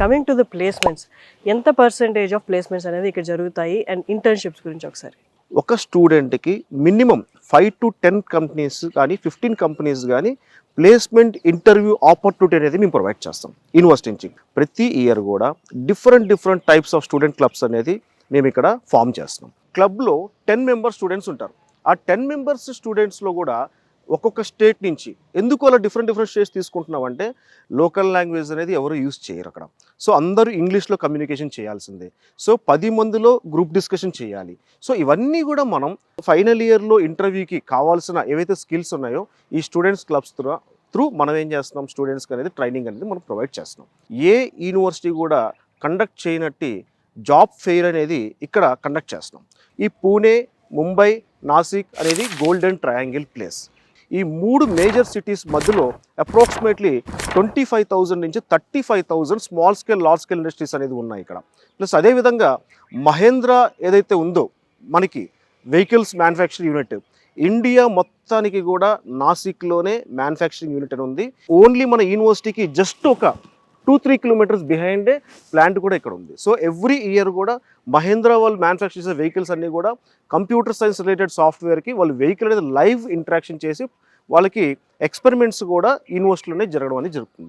Coming to the placements, ఎంత percentage of placements అనేది ఇక్కడ జరుగుతాయి అండ్ ఇంటర్న్షిప్స్ గురించి ఒకసారి. ఒక స్టూడెంట్కి మినిమం 5 to 10 కంపెనీస్ కానీ 15 కంపెనీస్ కానీ ప్లేస్మెంట్ ఇంటర్వ్యూ ఆపర్చునిటీ అనేది మేము ప్రొవైడ్ చేస్తాం యూనివర్సిటీ నుంచి. ప్రతి ఇయర్ కూడా different types of student clubs అనేది మేము ఇక్కడ ఫామ్ చేస్తున్నాం. క్లబ్లో 10 మెంబర్స్ స్టూడెంట్స్ ఉంటారు. ఆ 10 మెంబర్స్ స్టూడెంట్స్లో కూడా ఒక్కొక్క స్టేట్ నుంచి ఎందుకు అలా డిఫరెంట్ స్టేట్స్ తీసుకుంటున్నామంటే లోకల్ లాంగ్వేజ్ అనేది ఎవరు యూజ్ చేయరు అక్కడ. సో అందరూ ఇంగ్లీష్లో కమ్యూనికేషన్ చేయాల్సిందే. సో 10 మందిలో గ్రూప్ డిస్కషన్ చేయాలి. సో ఇవన్నీ కూడా మనం ఫైనల్ ఇయర్లో ఇంటర్వ్యూకి కావాల్సిన ఏవైతే స్కిల్స్ ఉన్నాయో ఈ స్టూడెంట్స్ క్లబ్స్ త్రూ మనం ఏం చేస్తున్నాం, స్టూడెంట్స్కి అనేది ట్రైనింగ్ అనేది మనం ప్రొవైడ్ చేస్తున్నాం. ఏ యూనివర్సిటీ కూడా కండక్ట్ చేయనట్టి జాబ్ ఫెయిర్ అనేది ఇక్కడ కండక్ట్ చేస్తున్నాం. ఈ పూణే, ముంబై, నాసిక్ అనేది గోల్డెన్ ట్రయాంగిల్ ప్లేస్. ఈ 3 మేజర్ సిటీస్ మధ్యలో అప్రాక్సిమేట్లీ 25,000 నుంచి 35,000 small scale large scale industries అనేది ఉన్నాయి ఇక్కడ. ప్లస్ అదేవిధంగా మహేంద్ర ఏదైతే ఉందో మనకి వెహికల్స్ మ్యానుఫ్యాక్చరింగ్ యూనిట్ ఇండియా మొత్తానికి కూడా నాసిక్లోనే మ్యానుఫ్యాక్చరింగ్ యూనిట్ అని ఉంది. ఓన్లీ మన యూనివర్సిటీకి జస్ట్ ఒక 2-3 కిలోమీటర్స్ బిహైండే ప్లాంట్ కూడా ఇక్కడ ఉంది. సో ఎవ్రీ ఇయర్ కూడా మహేంద్ర వాళ్ళు మ్యానుఫ్యాక్చర్ చేసే వెహికల్స్ అన్నీ కూడా కంప్యూటర్ సైన్స్ రిలేటెడ్ సాఫ్ట్వేర్కి వాళ్ళు వెహికల్ అనేది లైవ్ ఇంటరాక్షన్ చేసి వాళ్ళకి ఎక్స్పెరిమెంట్స్ కూడా యూనివర్సిటీలోనే జరగడం అనేది జరుగుతుంది.